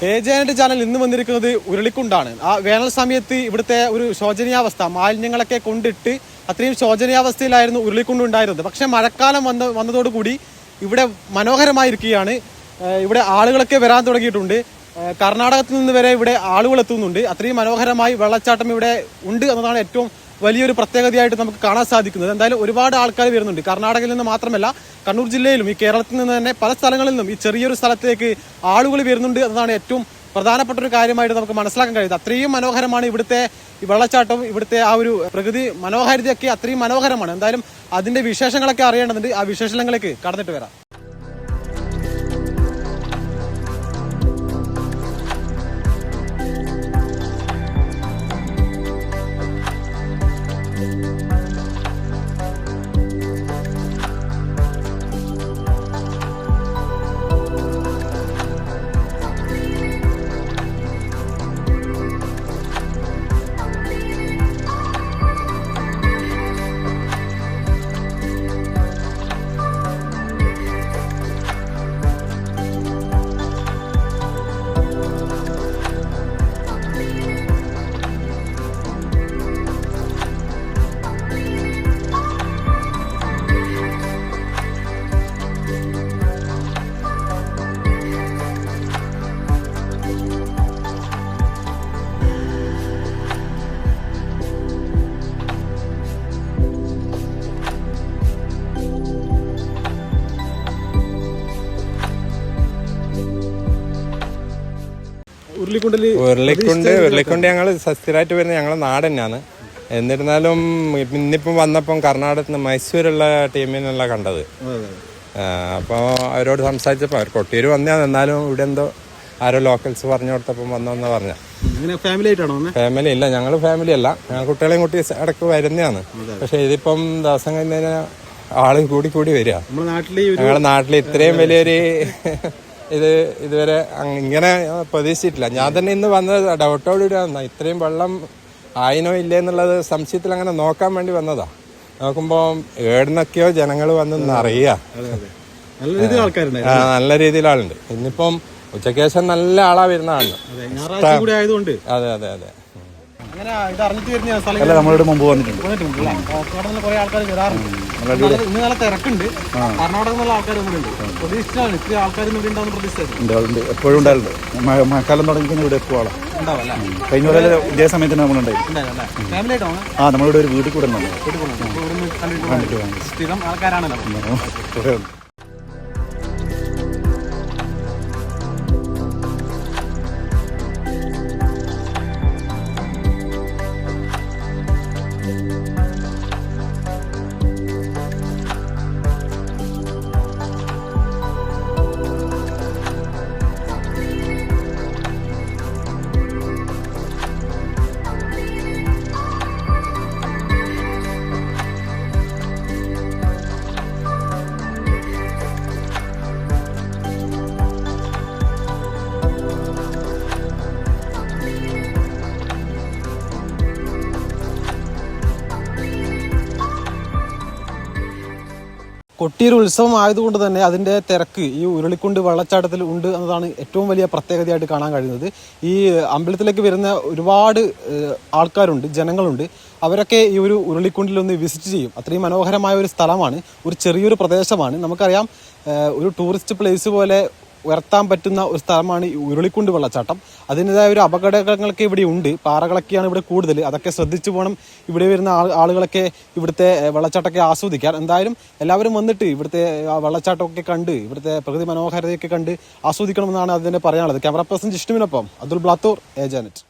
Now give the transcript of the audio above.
Agent channel ഇന്ന് വന്നിരിക്കുന്നത് ഉരുളിക്കുണ്ടാണ്. ആ വേനൽ സമയത്ത് ഇവിടുത്തെ ഒരു ശോചനീയാവസ്ഥ, മാലിന്യങ്ങളൊക്കെ കൊണ്ടിട്ട് അത്രയും ശോചനീയാവസ്ഥയിലായിരുന്നു ഉരുളിക്കുണ്ട് ഉണ്ടായിരുന്നത്. പക്ഷെ മഴക്കാലം വന്നതോടുകൂടി ഇവിടെ മനോഹരമായിരിക്കുകയാണ്. ഇവിടെ ആളുകളൊക്കെ വരാൻ തുടങ്ങിയിട്ടുണ്ട്. കർണാടകത്തിൽ നിന്ന് വരെ ഇവിടെ ആളുകൾ എത്തുന്നുണ്ട്. അത്രയും മനോഹരമായി വെള്ളച്ചാട്ടം ഇവിടെ ഉണ്ട് എന്നതാണ് ഏറ്റവും വലിയൊരു പ്രത്യേകതയായിട്ട് നമുക്ക് കാണാൻ സാധിക്കുന്നത്. എന്തായാലും ഒരുപാട് ആൾക്കാർ വരുന്നുണ്ട്. കർണാടകയിൽ നിന്ന് മാത്രമല്ല, കണ്ണൂർ ജില്ലയിലും ഈ കേരളത്തിൽ നിന്ന് തന്നെ പല സ്ഥലങ്ങളിൽ നിന്നും ഈ ചെറിയൊരു സ്ഥലത്തേക്ക് ആളുകൾ വരുന്നുണ്ട് എന്നതാണ് ഏറ്റവും പ്രധാനപ്പെട്ട ഒരു കാര്യമായിട്ട് നമുക്ക് മനസ്സിലാക്കാൻ കഴിയുന്നത്. അത്രയും മനോഹരമാണ് ഇവിടുത്തെ ഈ വെള്ളച്ചാട്ടം, ഇവിടുത്തെ ആ ഒരു പ്രകൃതി മനോഹാരിതയൊക്കെ അത്രയും മനോഹരമാണ്. എന്തായാലും അതിന്റെ വിശേഷങ്ങളൊക്കെ അറിയേണ്ടതുണ്ട്. ആ വിശേഷങ്ങളിലേക്ക് കടന്നിട്ട് വരാം. ഉരുളിക്കുണ്ട് ഞങ്ങൾ സ്ഥിരമായിട്ട് വരുന്നത് ഞങ്ങളെ നാട് തന്നെയാണ്. എന്നിരുന്നാലും ഇന്നിപ്പം വന്നപ്പം കർണാടകത്തിൽ നിന്ന് മൈസൂരുള്ള ടീമിനല്ല കണ്ടത്. അപ്പോൾ അവരോട് സംസാരിച്ചപ്പോൾ അവർ കൊട്ടിയൂര് വന്നതാണ്. എന്നാലും ഇവിടെ എന്തോ ആരോ ലോക്കൽസ് പറഞ്ഞു കൊടുത്തപ്പം വന്നോന്ന് പറഞ്ഞ. ഫാമിലി ഇല്ല, ഞങ്ങൾ ഫാമിലി അല്ല, ഞങ്ങൾ കുട്ടികളെയും കുട്ടി ഇടയ്ക്ക് വരുന്നതാണ്. പക്ഷെ ഇതിപ്പം ദിവസം കഴിഞ്ഞ ആള് കൂടി വരിക. ഞങ്ങളുടെ നാട്ടിൽ ഇത്രയും വലിയൊരു ഇതുവരെ ഇങ്ങനെ പ്രതീക്ഷിച്ചിട്ടില്ല. ഞാൻ തന്നെ ഇന്ന് വന്നത് ഡൗട്ടോടുകൂടി വന്ന, ഇത്രയും വെള്ളം ആയിനോ ഇല്ലേ എന്നുള്ളത് സംശയത്തിൽ അങ്ങനെ നോക്കാൻ വേണ്ടി വന്നതാ. നോക്കുമ്പോ ഏടുന്നൊക്കെയോ ജനങ്ങൾ വന്ന് അറിയുക. നല്ല രീതിയിൽ ആളുണ്ട്. ഇന്നിപ്പം ഉച്ചയ്ക്ക് ശേഷം നല്ല ആളാ വരുന്ന ആളാണ്. അതെ അതെ അതെ. അല്ല, നമ്മളിവിടെ മുമ്പ് വന്നിട്ടുണ്ട്. കുറെ ആൾക്കാർ വരാറുണ്ട്. ഇന്ന് നല്ല തിരക്കുണ്ട്. കർണാടകത്തിലുള്ള ആൾക്കാർ വന്നിട്ടുണ്ട്. പ്രതീക്ഷിച്ചാണ് ഇത്ര ആൾക്കാർ ഉണ്ട്. എപ്പോഴും ഉണ്ടായിരുന്നു. മഴക്കാലം തുടങ്ങി ഇവിടെ എപ്പോഴും ഉണ്ടാവില്ല. കഴിഞ്ഞ പോലെ ഇതേ സമയത്ത് നമ്മളുണ്ടായി. നമ്മളിവിടെ ഒരു വീട്ടിൽ കൂടെ സ്ഥിരം ആൾക്കാരാണല്ലോ. കൊട്ടിയൂർ ഉത്സവം ആയതുകൊണ്ട് തന്നെ അതിൻ്റെ തിരക്ക് ഈ ഉരുളിക്കുണ്ട് വെള്ളച്ചാട്ടത്തിൽ ഉണ്ട് എന്നതാണ് ഏറ്റവും വലിയ പ്രത്യേകതയായിട്ട് കാണാൻ കഴിയുന്നത്. ഈ അമ്പലത്തിലേക്ക് വരുന്ന ഒരുപാട് ആൾക്കാരുണ്ട്, ജനങ്ങളുണ്ട്. അവരൊക്കെ ഈ ഒരു ഉരുളിക്കുണ്ടിലൊന്ന് വിസിറ്റ് ചെയ്യും. അത്രയും മനോഹരമായ ഒരു സ്ഥലമാണ്, ഒരു ചെറിയൊരു പ്രദേശമാണ്. നമുക്കറിയാം, ഒരു ടൂറിസ്റ്റ് പ്ലേസ് പോലെ ഉയർത്താൻ പറ്റുന്ന ഒരു സ്ഥലമാണ് ഈ ഉരുളിക്കുണ്ട് വെള്ളച്ചാട്ടം. അതിൻ്റെതായ ഒരു അപകടങ്ങളൊക്കെ ഇവിടെ ഉണ്ട്. പാറകളൊക്കെയാണ് ഇവിടെ കൂടുതൽ. അതൊക്കെ ശ്രദ്ധിച്ചു പോകണം ഇവിടെ വരുന്ന ആളുകളൊക്കെ ഇവിടുത്തെ വെള്ളച്ചാട്ടമൊക്കെ ആസ്വദിക്കാൻ. എന്തായാലും എല്ലാവരും വന്നിട്ട് ഇവിടുത്തെ വെള്ളച്ചാട്ടമൊക്കെ കണ്ട് ഇവിടുത്തെ പ്രകൃതി മനോഹാരിതയൊക്കെ കണ്ട് ആസ്വദിക്കണമെന്നാണ് അതിനെ പറയാനുള്ളത്. ക്യാമറ പേഴ്സൺ ജിഷ്ണുവിനൊപ്പം അബ്ദുൾ ബ്ലാത്തൂർ, ഏജാനെറ്റ്.